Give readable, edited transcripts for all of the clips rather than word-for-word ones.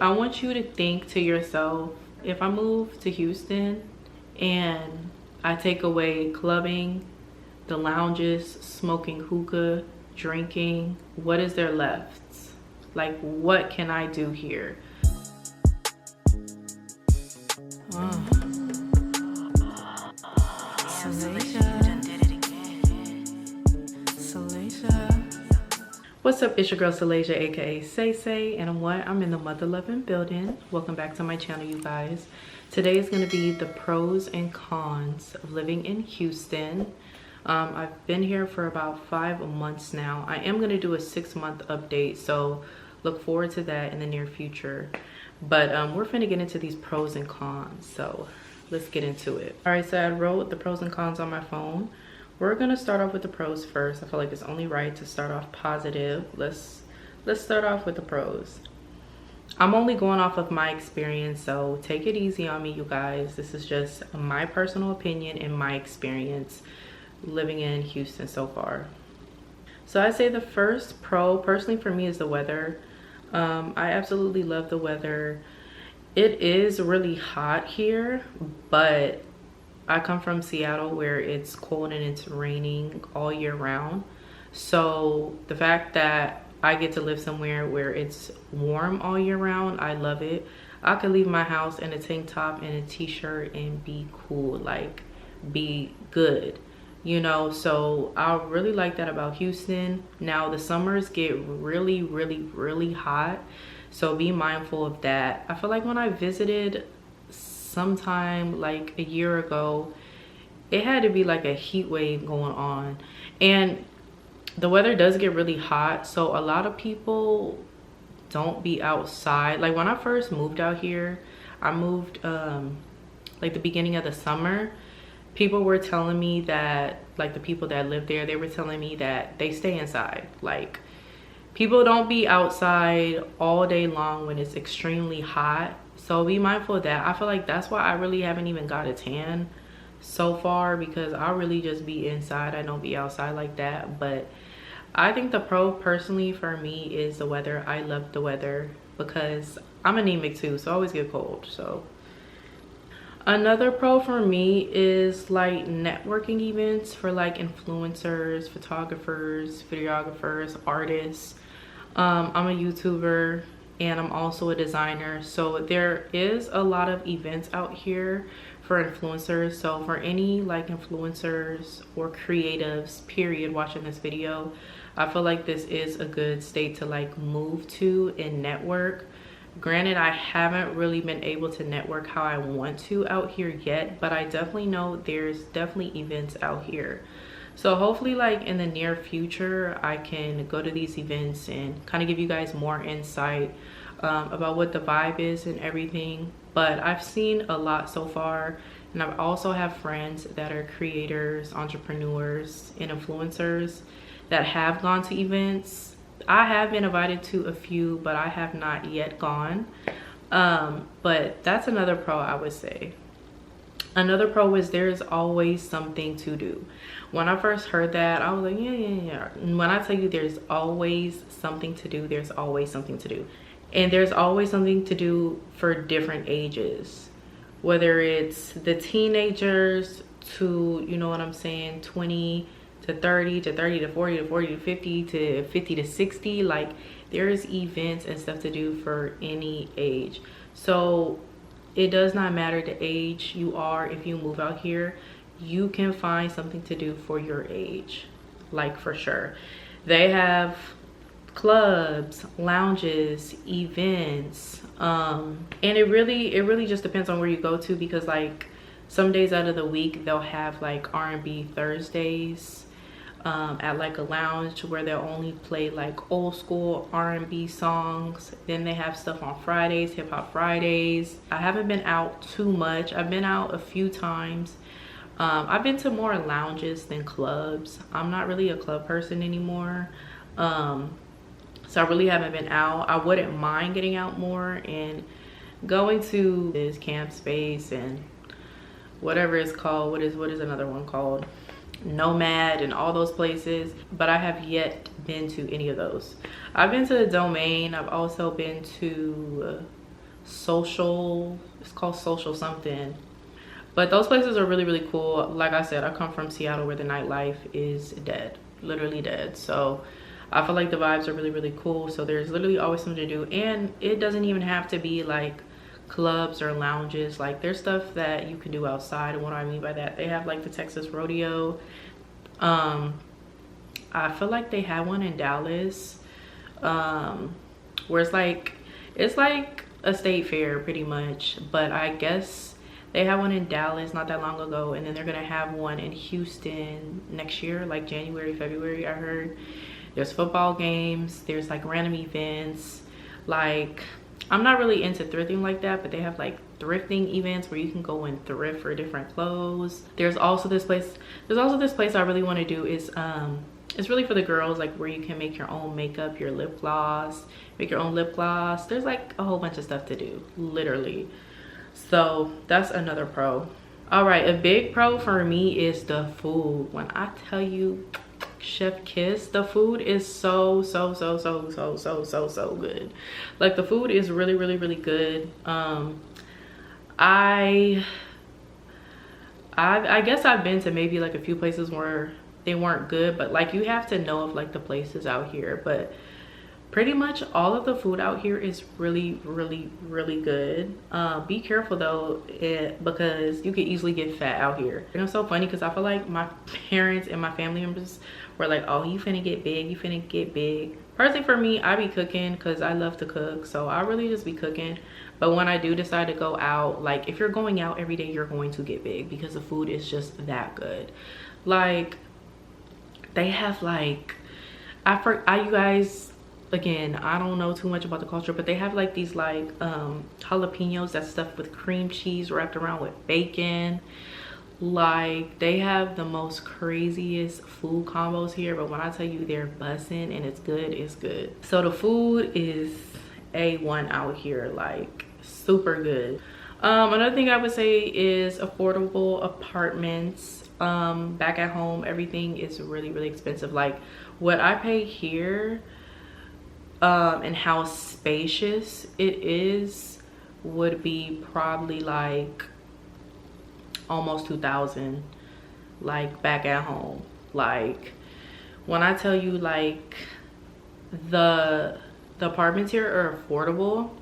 I want you to think to yourself, if I move to Houston and I take away clubbing, the lounges, smoking hookah, drinking, what is there left? Like, what can I do here? What's up, it's your girl Salasia, aka Say Say, and I'm in the mother loving building. Welcome back to my channel, you guys. Today is going to be the pros and cons of living in Houston. I've been here for about 5 months now. I am going to do a 6-month update, so look forward to that in the near future. But we're finna get into these pros and cons, so let's get into it. All right, so I wrote the pros and cons on my phone. We're gonna start off with the pros first. I feel like it's only right to start off positive. Let's start off with the pros. I'm only going off of my experience, so take it easy on me, you guys. This is just my personal opinion and my experience living in Houston so far. So I say the first pro, personally for me, is the weather. I absolutely love the weather. It is really hot here, but I come from Seattle where it's cold and it's raining all year round. So the fact that I get to live somewhere where it's warm all year round, I love it. I could leave my house in a tank top and a t-shirt and be cool, like be good, you know. So I really like that about Houston. Now the summers get really hot, so be mindful of that. I feel like when I visited sometime like a year ago, it had to be like a heat wave going on, and the weather does get really hot, so a lot of people don't be outside. Like when I first moved out here, I moved like the beginning of the summer. People were telling me that, like the people that live there, they were telling me that they stay inside. Like people don't be outside all day long when it's extremely hot. So be mindful of that. I feel like that's why I really haven't even got a tan so far, because I really just be inside. I don't be outside like that. But I think the pro personally for me is the weather. I love the weather because I'm anemic too, so I always get cold. So another pro for me is like networking events for like influencers, photographers, videographers, artists. I'm a YouTuber and I'm also a designer, so there is a lot of events out here for influencers. So for any like influencers or creatives period watching this video, I feel like this is a good state to like move to and network. Granted, I haven't really been able to network how I want to out here yet, but I definitely know there's definitely events out here. So hopefully like in the near future, I can go to these events and kind of give you guys more insight about what the vibe is and everything. But I've seen a lot so far, and I also have friends that are creators, entrepreneurs, and influencers that have gone to events. I have been invited to a few, but I have not yet gone. But that's another pro I would say. Another pro is there's always something to do. When I first heard that, I was like, yeah. And when I tell you there's always something to do, there's always something to do. And there's always something to do for different ages. Whether it's the teenagers to, you know what I'm saying, 20 to 30 to 30 to 40 to 40 to 50 to 50 to 60. Like there's events and stuff to do for any age. So it does not matter the age you are. If you move out here, you can find something to do for your age, like for sure. They have clubs, lounges, events, and it really just depends on where you go to, because like some days out of the week they'll have like R&B Thursdays at like a lounge where they'll only play like old school R&B songs. Then they have stuff on Fridays, hip hop Fridays. I haven't been out too much. I've been out a few times. I've been to more lounges than clubs. I'm not really a club person anymore. So I really haven't been out. I wouldn't mind getting out more and going to this Camp Space and whatever it's called. What is another one called? Nomad and all those places, but I have yet been to any of those. I've been to the Domain. I've also been to Social, it's called Social something. But those places are really, really cool. Like I said, I come from Seattle where the nightlife is dead, literally dead. So I feel like the vibes are really, really cool. So there's literally always something to do. And it doesn't even have to be like clubs or lounges. Like there's stuff that you can do outside. And what do I mean by that? They have like the Texas Rodeo. I feel like they had one in Dallas, where it's like a state fair pretty much, but I guess they had one in Dallas not that long ago, and then they're gonna have one in Houston next year, like January, February. I heard there's football games, there's like random events. Like I'm not really into thrifting like that, but they have like thrifting events where you can go and thrift for different clothes. There's also this place I really want to do is it's really for the girls, like where you can make your own makeup, your lip gloss, make your own lip gloss. There's like a whole bunch of stuff to do, literally. So that's another pro. All right, a big pro for me is the food. When I tell you, Chef Kiss, the food is so good. Like the food is really, really, really good. I guess I've been to maybe like a few places where they weren't good, but like you have to know of like the places out here. But pretty much all of the food out here is really, really, really good. Be careful though, because you could easily get fat out here. And it's so funny because I feel like my parents and my family members were like, oh, you finna get big, you finna get big. Personally for me, I be cooking because I love to cook, so I really just be cooking. But when I do decide to go out, like if you're going out every day, you're going to get big because the food is just that good. Like they have like, you guys, again, I don't know too much about the culture, but they have like these like jalapenos that's stuffed with cream cheese wrapped around with bacon. Like they have the most craziest food combos here, but when I tell you they're bussin' and it's good, it's good. So the food is A1 out here, like super good. Another thing I would say is affordable apartments. Back at home, everything is really, really expensive. Like what I pay here, and how spacious it is would be probably like almost 2,000, like back at home. Like when I tell you, like the apartments here are affordable,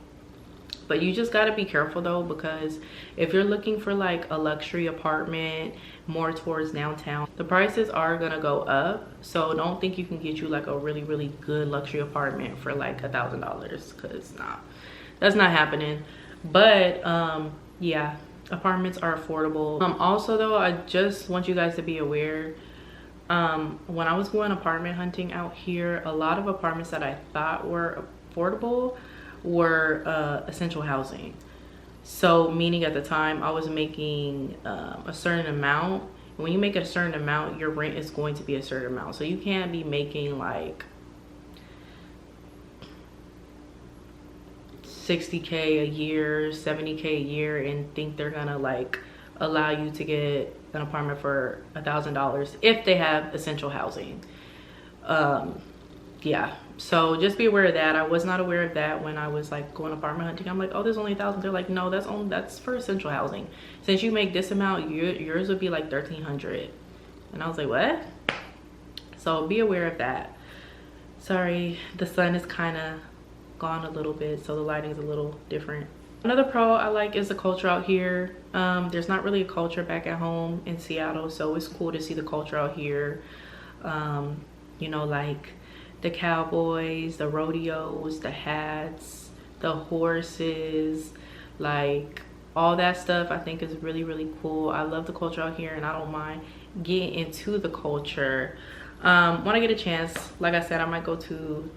but you just got to be careful though, because if you're looking for like a luxury apartment more towards downtown, the prices are gonna go up. So don't think you can get you like a really, really good luxury apartment for like $1,000, because nah, that's not happening. But yeah, apartments are affordable. Also though, I just want you guys to be aware, when I was going apartment hunting out here, a lot of apartments that I thought were affordable were essential housing. So meaning at the time I was making a certain amount. When you make a certain amount, your rent is going to be a certain amount. So you can't be making like 60K a year, 70K a year and think they're gonna like allow you to get an apartment for $1,000 if they have essential housing. Yeah, so just be aware of that. I was not aware of that when I was like going apartment hunting. I'm like, oh, there's only 1,000. They're like, no, that's for essential housing. Since you make this amount, yours would be like 1,300. And I was like, what? So be aware of that. Sorry, the sun is kind of gone a little bit, so the lighting is a little different. Another pro I like is the culture out here. There's not really a culture back at home in Seattle, so it's cool to see the culture out here. You know, like the cowboys, the rodeos, the hats, the horses, like all that stuff I think is really, really cool. I love the culture out here and I don't mind getting into the culture. When I get a chance, like I said, I might go to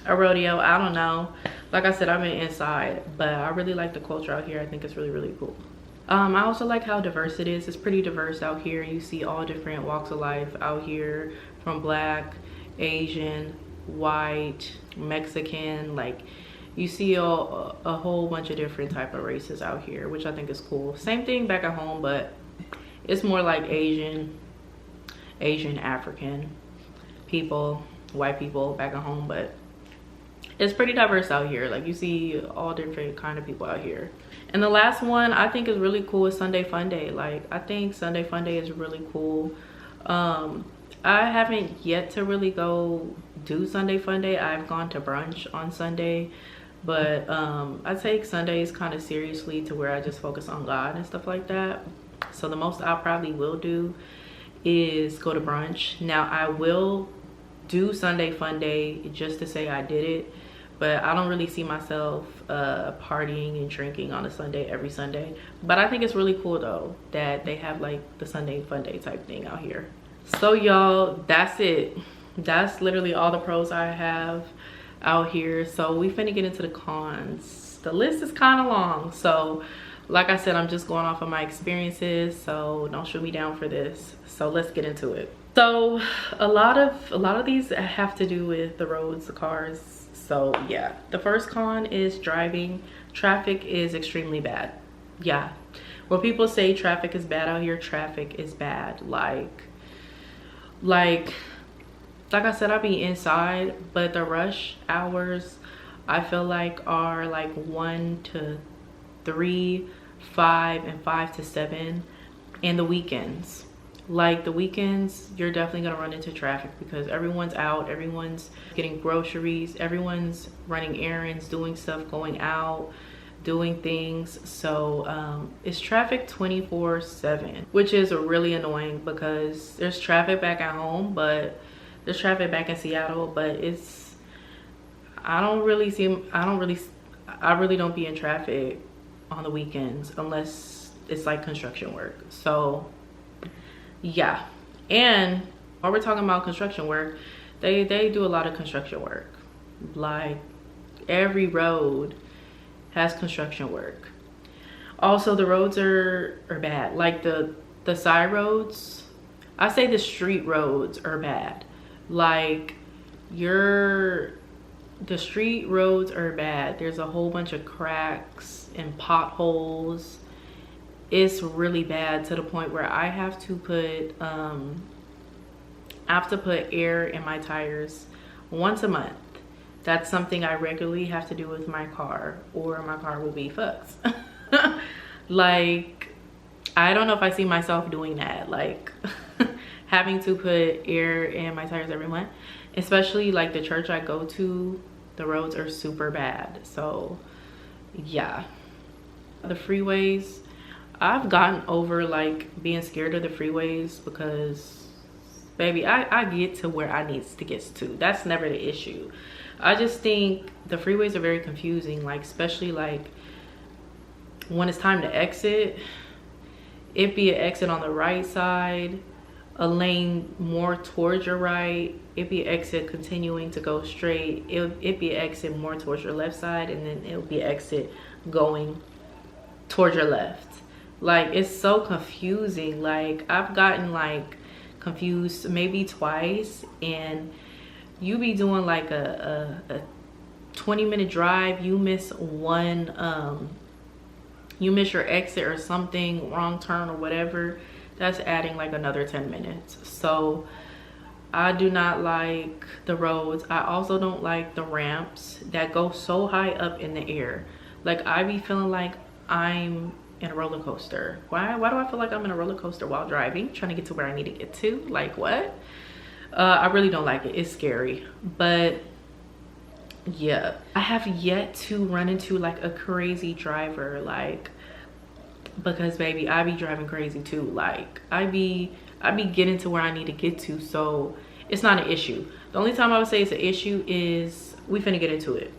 a rodeo. I don't know. Like I said, I've been inside, but I really like the culture out here. I think it's really, really cool. I also like how diverse it is. It's pretty diverse out here. You see all different walks of life out here, from Black, Asian, white, Mexican. Like you see a whole bunch of different type of races out here, which I think is cool. Same thing back at home, but it's more like Asian, African people, white people back at home. But It's pretty diverse out here. Like you see all different kind of people out here. And the last one I think is really cool is Sunday Fun Day. Like I think Sunday Fun Day is really cool. I haven't yet to really go do Sunday Fun Day. I've gone to brunch on Sunday, but I take Sundays kind of seriously to where I just focus on God and stuff like that. So the most I probably will do is go to brunch. Now I will do Sunday Fun Day just to say I did it, but I don't really see myself partying and drinking on a Sunday every Sunday. But I think it's really cool though that they have like the Sunday Fun Day type thing out here. So y'all, that's it. That's literally all the pros I have out here. So we finna get into the cons. The list is kind of long, so like I said, I'm just going off of my experiences, so don't shoot me down for this. So let's get into it. So a lot of these have to do with the roads, the cars. So yeah, the first con is driving. Traffic is extremely bad. Yeah, when people say traffic is bad out here, traffic is bad. Like I said, I'll be inside, but the rush hours I feel like are like 1 to 3, 5, and 5 to 7. And the weekends, like the weekends, you're definitely gonna run into traffic because everyone's out, everyone's getting groceries, everyone's running errands, doing stuff, going out, doing things. So it's traffic 24/7, which is really annoying because there's traffic back at home, but there's traffic back in Seattle, but it's I really don't be in traffic on the weekends unless it's like construction work. So yeah, and while we're talking about construction work, they do a lot of construction work. Like every road has construction work. Also, the roads are bad. Like the side roads, I say the street roads are bad. Like the street roads are bad. There's a whole bunch of cracks and potholes. It's really bad to the point where I have to put air in my tires once a month. That's something I regularly have to do with my car, or my car will be fucked. Like, I don't know if I see myself doing that, like having to put air in my tires every month. Especially like the church I go to, the roads are super bad. So yeah, the freeways, I've gotten over like being scared of the freeways because baby, I get to where I need to get to. That's never the issue. I just think the freeways are very confusing, like especially like when it's time to exit, it be an exit on the right side, a lane more towards your right, it be an exit continuing to go straight, it be an exit more towards your left side, and then it'll be an exit going towards your left. Like, it's so confusing. Like, I've gotten like confused maybe twice, and you be doing like a 20-minute drive, you miss one, you miss your exit or something, wrong turn or whatever, that's adding like another 10 minutes. So I do not like the roads. I also don't like the ramps that go so high up in the air. Like, I be feeling like I'm in a roller coaster. Why do I feel like I'm in a roller coaster while driving, trying to get to where I need to get to? Like, what? I really don't like it. It's scary. But yeah, I have yet to run into like a crazy driver, like, because baby, I be driving crazy too. Like, I be getting to where I need to get to, so it's not an issue. The only time I would say it's an issue is, we finna get into it.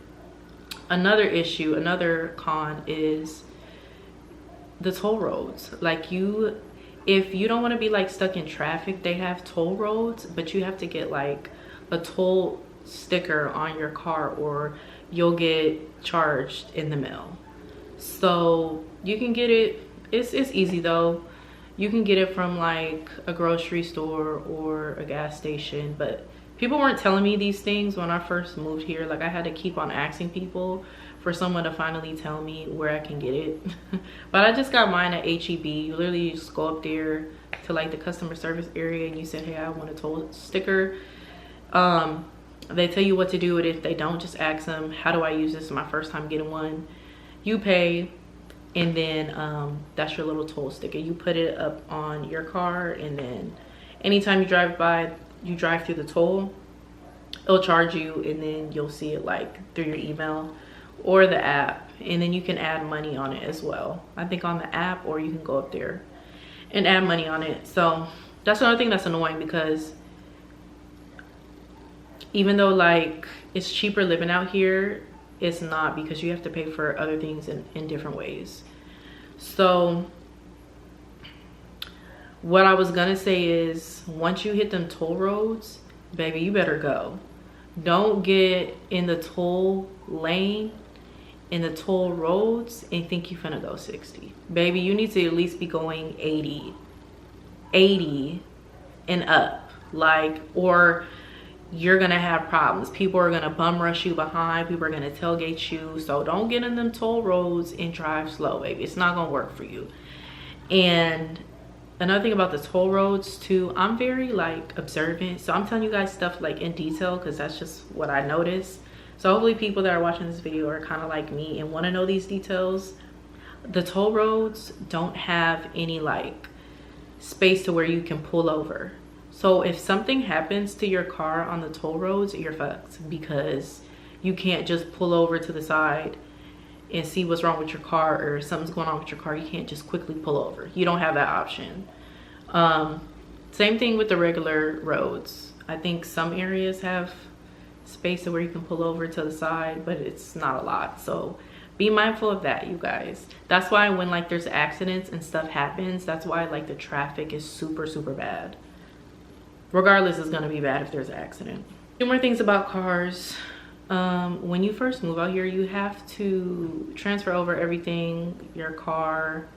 Another issue, another con is the toll roads. Like, if you don't want to be like stuck in traffic, they have toll roads, but you have to get like a toll sticker on your car or you'll get charged in the mail. So you can get it, it's easy though. You can get it from like a grocery store or a gas station, but people weren't telling me these things when I first moved here. Like, I had to keep on asking people for someone to finally tell me where I can get it. But I just got mine at HEB. You literally just go up there to like the customer service area and you say, hey, I want a toll sticker. They tell you what to do, and if they don't, just ask them, how do I use this? Is my first time getting one. You pay, and then that's your little toll sticker. You put it up on your car, and then anytime you drive through the toll, it'll charge you, and then you'll see it like through your email or the app, and then you can add money on it as well. I think on the app, or you can go up there and add money on it. So that's another thing that's annoying, because even though like it's cheaper living out here, it's not, because you have to pay for other things in different ways. So what I was gonna say is, once you hit them toll roads, baby, you better go. Don't get in the toll lane, in the toll roads, and think you're finna go 60. Baby, you need to at least be going 80 and up, like, or you're gonna have problems. People are gonna bum rush you behind, people are gonna tailgate you. So don't get in them toll roads and drive slow, baby. It's not gonna work for you. And another thing about the toll roads too, I'm very like observant, so I'm telling you guys stuff like in detail, because that's just what I noticed. So hopefully people that are watching this video are kind of like me and want to know these details. The toll roads don't have any like space to where you can pull over. So if something happens to your car on the toll roads, you're fucked, because you can't just pull over to the side and see what's wrong with your car, or something's going on with your car. You can't just quickly pull over. You don't have that option. Same thing with the regular roads. I think some areas have space to where you can pull over to the side, but it's not a lot. So be mindful of that, you guys. That's why when like there's accidents and stuff happens, that's why like the traffic is super bad. Regardless, it's gonna be bad if there's an accident. Two more things about cars. When you first move out here, you have to transfer over everything, your car,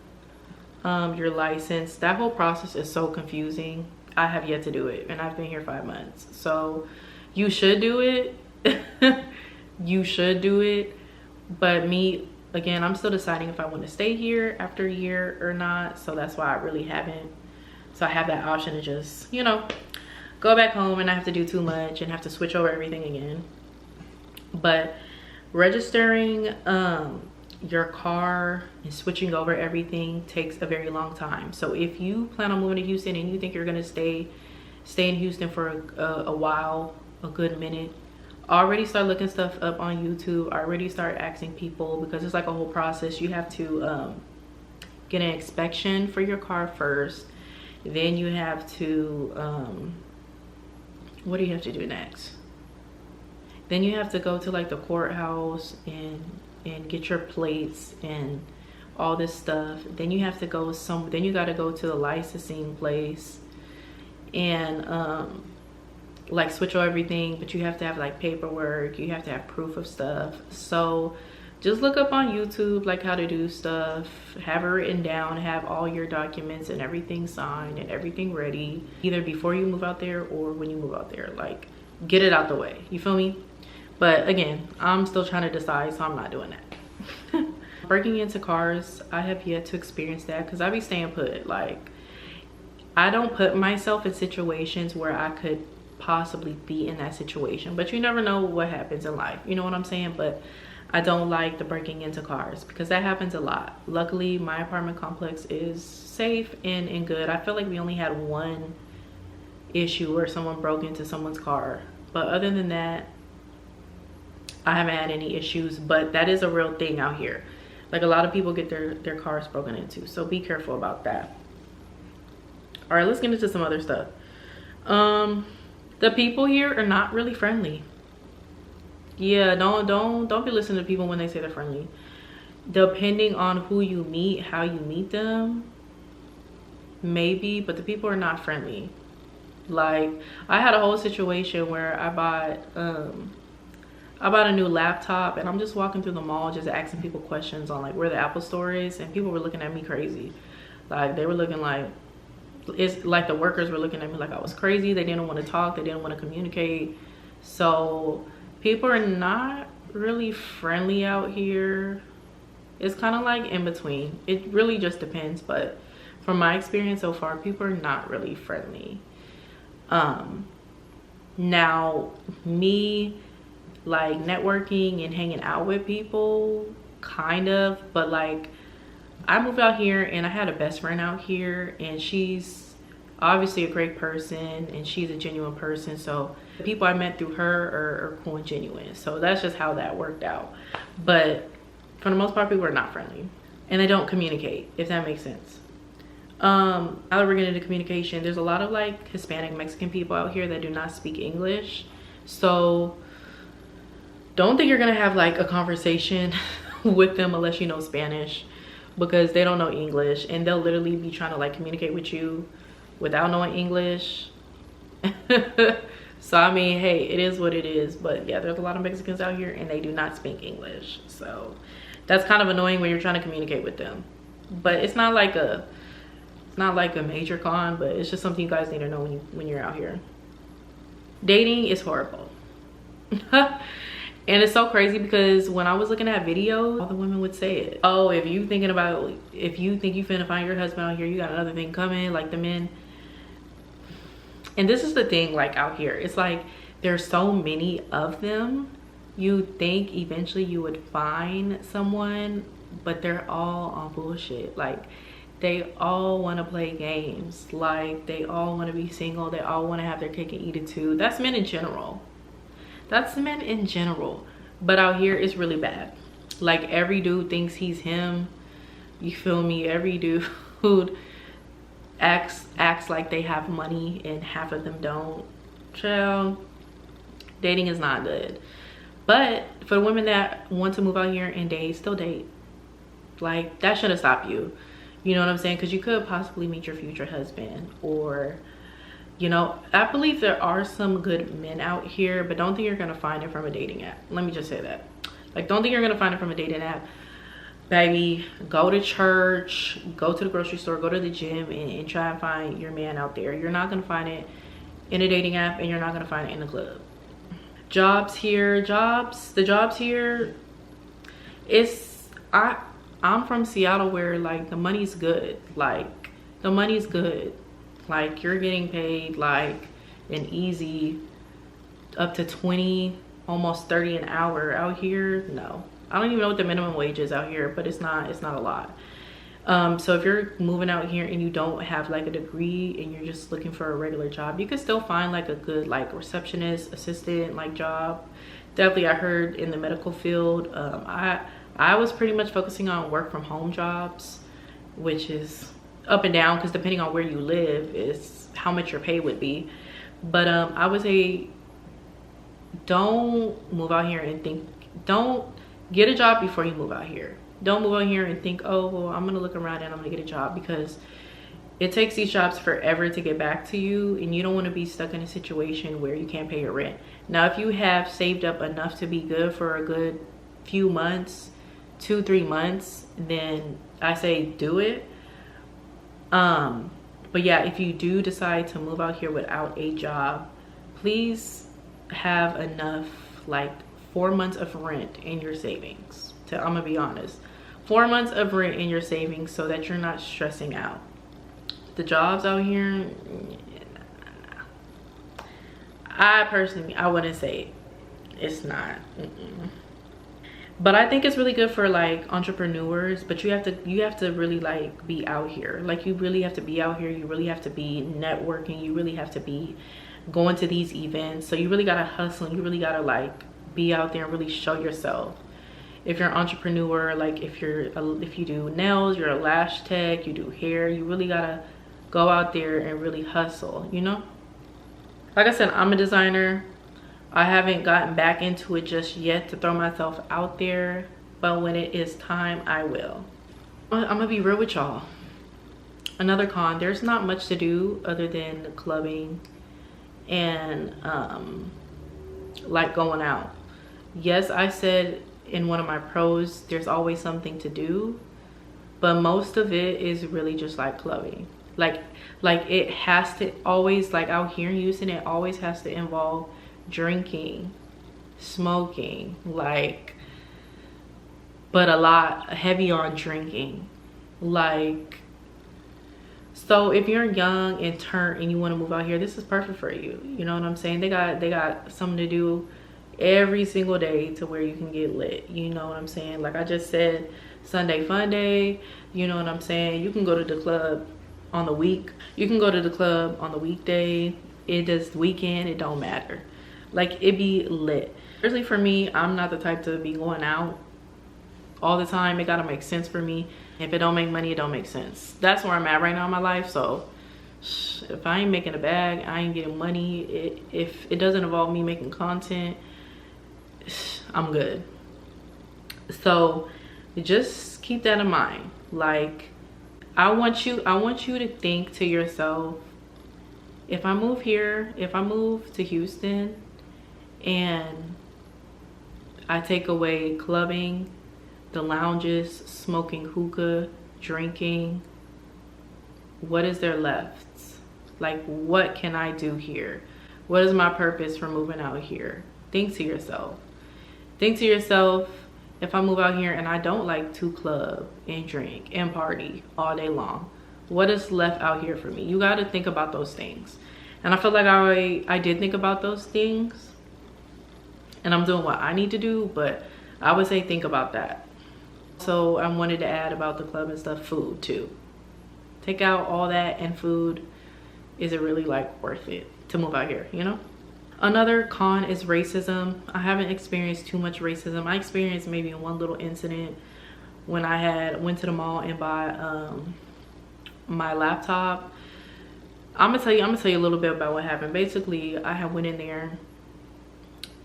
your license. That whole process is so confusing. I have yet to do it, and I've been here 5 months. So you should do it. You should do it. But me, again, I'm still deciding if I want to stay here after a year or not. So that's why I really haven't. So I have that option to just, you know, go back home and not have to do too much and have to switch over everything again. But registering your car and switching over everything takes a very long time. So if you plan on moving to Houston and you think you're gonna stay in Houston for a while, a good minute, already start looking stuff up on YouTube. Already start asking people, because it's like a whole process. You have to get an inspection for your car first. Then you have to what do you have to do next? Then you have to go to like the courthouse and get your plates and all this stuff. Then you have to go then you got to go to the licensing place and like switch over everything, but you have to have like paperwork, you have to have proof of stuff. So just look up on YouTube like how to do stuff, have it written down, have all your documents and everything signed and everything ready, either before you move out there or when you move out there. Like, get it out the way, you feel me? But again, I'm still trying to decide, so I'm not doing that. Breaking into cars, I have yet to experience that, because I be staying put. Like, I don't put myself in situations where I could possibly be in that situation, but you never know what happens in life, you know what I'm saying? But I don't like the breaking into cars, because that happens a lot. Luckily, my apartment complex is safe and good. I feel like we only had one issue where someone broke into someone's car, but other than that, I haven't had any issues. But that is a real thing out here. Like, a lot of people get their cars broken into, so be careful about that. All right, let's get into some other stuff. The people here are not really friendly. Yeah, don't be listening to people when they say they're friendly. Depending on who you meet, how you meet them, maybe, but the people are not friendly. Like, I had a whole situation where I bought a new laptop, and I'm just walking through the mall just asking people questions on like where the Apple store is, and people were looking at me crazy. Like, they were looking like, it's like the workers were looking at me like I was crazy. They didn't want to talk, they didn't want to communicate. So people are not really friendly out here. It's kind of like in between. It really just depends, but from my experience so far, people are not really friendly. Now, me like networking and hanging out with people, kind of, but like I moved out here and I had a best friend out here, and she's obviously a great person and she's a genuine person. So the people I met through her are cool and genuine. So that's just how that worked out. But for the most part, people are not friendly and they don't communicate, if that makes sense. Now that we're getting into communication, there's a lot of like Hispanic Mexican people out here that do not speak English. So don't think you're gonna have like a conversation with them unless you know Spanish, because they don't know English and they'll literally be trying to like communicate with you without knowing English. So I mean, hey, it is what it is. But yeah, there's a lot of Mexicans out here and they do not speak English, so that's kind of annoying when you're trying to communicate with them. But it's not like a major con, but it's just something you guys need to know when you're out here. Dating is horrible. And it's so crazy because when I was looking at videos, all the women would say it. Oh, if you think you finna find your husband out here, you got another thing coming, like the men. And this is the thing, like out here, it's like there's so many of them. You think eventually you would find someone, but they're all on bullshit. Like they all want to play games. Like they all want to be single. They all want to have their cake and eat it too. That's men in general. That's men in general. But out here it's really bad. Like every dude thinks he's him. You feel me? Every dude acts like they have money and half of them don't. Child, dating is not good. But for the women that want to move out here and date, still date. Like that shouldn't stop you. You know what I'm saying? Because you could possibly meet your future husband, or you know, I believe there are some good men out here, but don't think you're gonna find it from a dating app. Let me just say that. Like, don't think you're gonna find it from a dating app. Baby, go to church, go to the grocery store, go to the gym, and try and find your man out there. You're not gonna find it in a dating app, and you're not gonna find it in the club. The jobs here, I'm from Seattle, where like the money's good. Like the money's good. Like you're getting paid like an easy up to 20, almost 30 an hour. Out here, no. I don't even know what the minimum wage is out here, but it's not a lot. So if you're moving out here and you don't have like a degree and you're just looking for a regular job, you can still find like a good like receptionist, assistant like job. Definitely, I heard in the medical field. I was pretty much focusing on work from home jobs, which is up and down because depending on where you live is how much your pay would be. But I would say don't move out here and don't get a job before you move out here. Don't move out here and think, oh well, I'm gonna look around and I'm gonna get a job, because it takes these jobs forever to get back to you, and you don't want to be stuck in a situation where you can't pay your rent. Now if you have saved up enough to be good for a good few months, 2-3 months, then I say do it. But yeah, if you do decide to move out here without a job, please have enough, like 4 months of rent in your savings. I'm gonna be honest, 4 months of rent in your savings so that you're not stressing out. The jobs out here, I wouldn't say it's not. But I think it's really good for like entrepreneurs, but you have to really like be out here. Like you really have to be out here. You really have to be networking. You really have to be going to these events. So you really gotta hustle, and you really gotta like be out there and really show yourself. If you're an entrepreneur, like if you do nails, you're a lash tech, you do hair, you really gotta go out there and really hustle, you know? Like I said, I'm a designer. I haven't gotten back into it just yet to throw myself out there, but when it is time, I will. I'm gonna be real with y'all. Another con, there's not much to do other than clubbing and like going out. Yes, I said in one of my pros, there's always something to do, but most of it is really just like clubbing. Like it has to always, like out here in Houston, it always has to involve drinking, smoking, like, but a lot heavy on drinking. Like So if you're young and and you want to move out here, this is perfect for you. You know what I'm saying? They got something to do every single day to where you can get lit. You know what I'm saying? Like I just said, Sunday fun day. You know what I'm saying? You can go to the club on the week. You can go to the club on the weekday. It does weekend. It don't matter. Like it be lit. Personally for me, I'm not the type to be going out all the time. It gotta make sense for me. If it don't make money, it don't make sense. That's where I'm at right now in my life. So if I ain't making a bag, I ain't getting money, if it doesn't involve me making content, I'm good. So just keep that in mind. Like I want you to think to yourself, if I move here, if I move to Houston and I take away clubbing, the lounges, smoking hookah, drinking, what is there left? Like, what can I do here? What is my purpose for moving out here? Think to yourself. Think to yourself, if I move out here and I don't like to club and drink and party all day long, what is left out here for me? You got to think about those things. And I feel like I did think about those things and I'm doing what I need to do, but I would say think about that. So I wanted to add about the club and stuff, food too. Take out all that and food. Is it really like worth it to move out here, you know? Another con is racism. I haven't experienced too much racism. I experienced maybe one little incident when I went to the mall and bought my laptop. I'm gonna tell you a little bit about what happened. Basically, I had went in there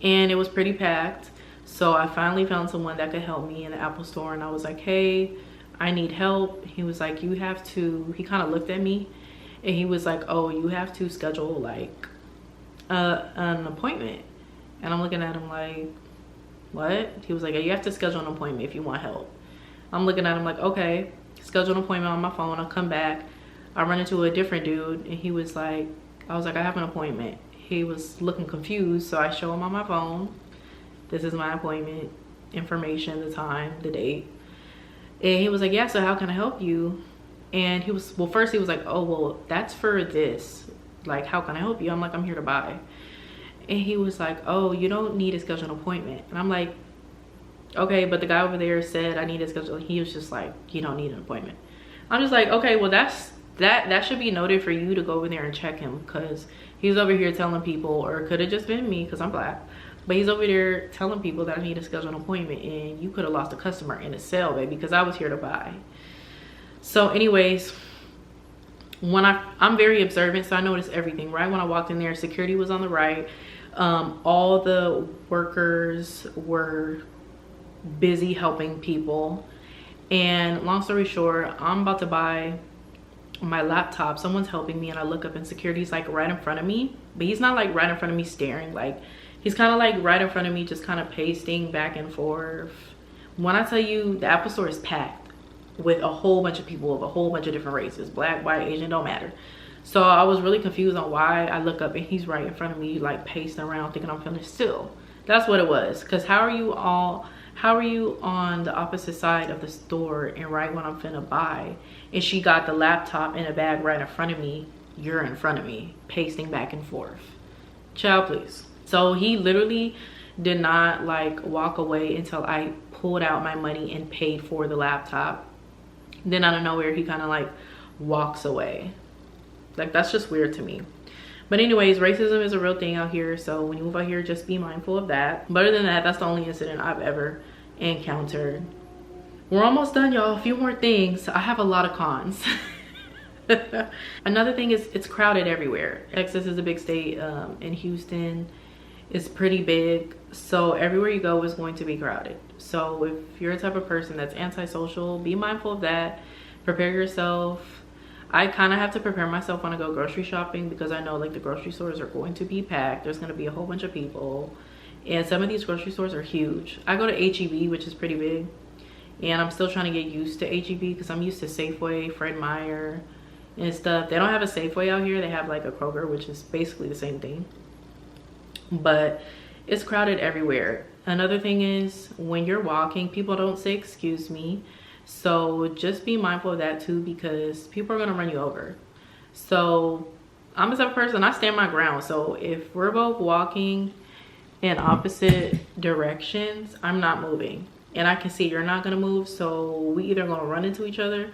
and it was pretty packed. So I finally found someone that could help me in the Apple store, and I was like, hey, I need help. He was like, you have to, he kind of looked at me and he was like, oh, you have to schedule like an appointment. And I'm looking at him like, what? He was like, you have to schedule an appointment if you want help. I'm looking at him like, okay, schedule an appointment on my phone. I'll come back. I run into a different dude and he was like, I was like, I have an appointment. He was looking confused, so I show him on my phone, this is my appointment information, the time, the date. And he was like, yeah, so how can I help you? And he was, well, first he was like, oh, well, that's for this. Like, how can I help you? I'm like, I'm here to buy. And he was like, oh, you don't need to schedule an appointment. And I'm like, okay, but the guy over there said I need to schedule. He was just like, you don't need an appointment. I'm just like, okay, well, that should be noted for you to go over there and check him, because he's over here telling people, or it could have just been me because I'm black, but he's over there telling people that I need to schedule an appointment, and you could have lost a customer in a sale, baby, because I was here to buy. So anyways, when I'm very observant, so I noticed everything. Right when I walked in there, security was on the right. All the workers were busy helping people. And long story short, I'm about to buy my laptop. Someone's helping me and I look up and security's like right in front of me, but he's not like right in front of me staring. Like he's kind of like right in front of me, just kind of pacing back and forth. When I tell you, the Apple store is packed with a whole bunch of people of a whole bunch of different races, black, white, Asian, don't matter. So I was really confused on why I look up and he's right in front of me, like pacing around thinking I'm feeling still. That's what it was. Because how are you on the opposite side of the store and right when I'm finna buy, and she got the laptop in a bag right in front of me, you're in front of me pacing back and forth? Child, please. So he literally did not like walk away until I pulled out my money and paid for the laptop. Then out of nowhere, he kind of like walks away. Like, that's just weird to me. But anyways, racism is a real thing out here. So when you move out here, just be mindful of that. But other than that, that's the only incident I've ever encountered. We're almost done, y'all. A few more things. I have a lot of cons. Another thing is it's crowded everywhere. Texas is a big state. In Houston is pretty big. So everywhere you go is going to be crowded. So if you're a type of person that's antisocial, be mindful of that. Prepare yourself. I kind of have to prepare myself when I go grocery shopping, because I know like the grocery stores are going to be packed. There's going to be a whole bunch of people, and some of these grocery stores are huge. I go to H-E-B, which is pretty big, and I'm still trying to get used to H-E-B because I'm used to Safeway, Fred Meyer and stuff. They don't have a Safeway out here. They have like a Kroger, which is basically the same thing, but it's crowded everywhere. Another thing is when you're walking, people don't say excuse me. So just be mindful of that too, because people are gonna run you over. So I'm the type of person, I stand my ground. So if we're both walking in opposite directions, I'm not moving. And I can see you're not gonna move, so we either gonna run into each other,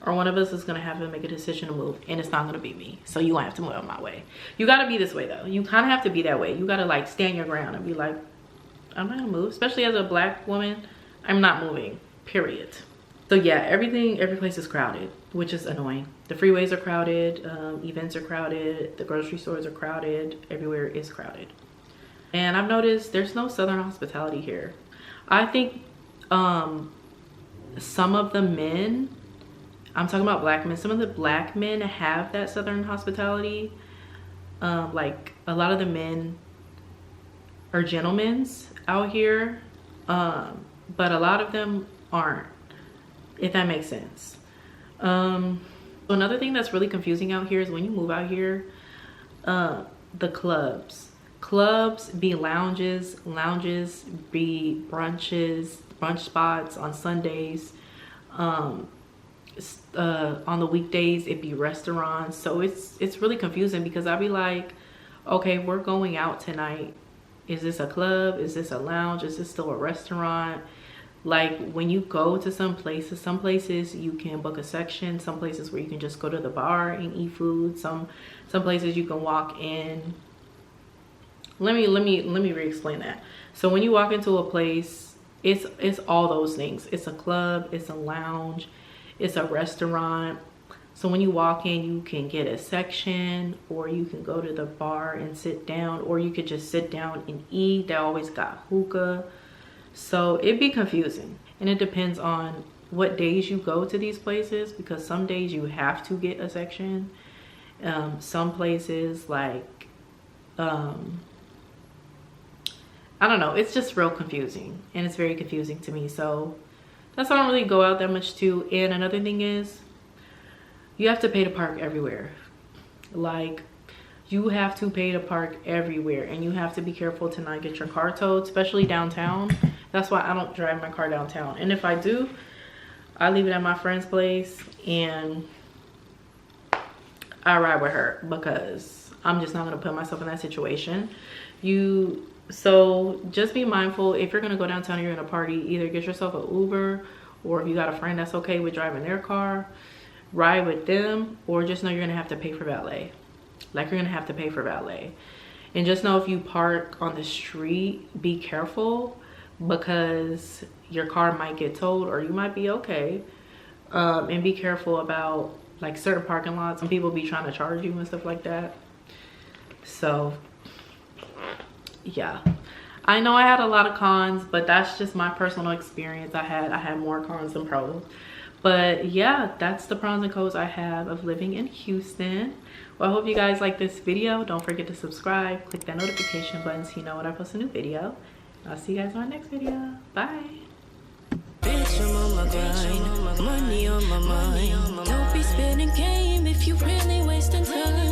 or one of us is gonna have to make a decision to move, and it's not gonna be me. So you won't have to move out my way. You gotta be this way though. You kind of have to be that way. You gotta like stand your ground and be like, I'm not gonna move. Especially as a black woman, I'm not moving, period. So yeah, every place is crowded, which is annoying. The freeways are crowded, events are crowded, the grocery stores are crowded, everywhere is crowded. And I've noticed there's no Southern hospitality here. I think some of the men, I'm talking about black men, some of the black men have that Southern hospitality. Like a lot of the men are gentlemen out here, but a lot of them aren't, if that makes sense. So another thing that's really confusing out here is when you move out here, the clubs be lounges be brunch spots on Sundays. On the weekdays it be restaurants. So it's really confusing, because I'll be like, okay, we're going out tonight. Is this a club? Is this a lounge? Is this still a restaurant? Like when you go to some places you can book a section, some places where you can just go to the bar and eat food, some places you can walk in. Let me re-explain that. So when you walk into a place, it's all those things. It's a club, it's a lounge, it's a restaurant. So when you walk in, you can get a section, or you can go to the bar and sit down, or you could just sit down and eat. They always got hookah. So it'd be confusing, and it depends on what days you go to these places, because some days you have to get a section. Some places like I don't know, it's just real confusing, and it's very confusing to me. So that's why I don't really go out that much too. And another thing is, you have to pay to park everywhere. Like, you have to pay to park everywhere, and you have to be careful to not get your car towed, especially downtown. That's why I don't drive my car downtown. And if I do, I leave it at my friend's place and I ride with her, because I'm just not gonna put myself in that situation. So just be mindful, if you're gonna go downtown and you're gonna party, either get yourself an Uber, or if you got a friend that's okay with driving their car, ride with them, or just know you're gonna have to pay for valet. Like, you're gonna have to pay for valet. And just know, if you park on the street, be careful, because your car might get towed, or you might be okay. And be careful about like certain parking lots. Some people be trying to charge you and stuff like that. So yeah, I know I had a lot of cons, but that's just my personal experience. I had more cons than pros. But yeah, that's the pros and cons I have of living in Houston. Well, I hope you guys like this video. Don't forget to subscribe, click that notification button so you know when I post a new video. I'll see you guys in my next video. Bye. Bitch, I'm on my grind, money on my mind. Don't be spinning game if you really wasting time.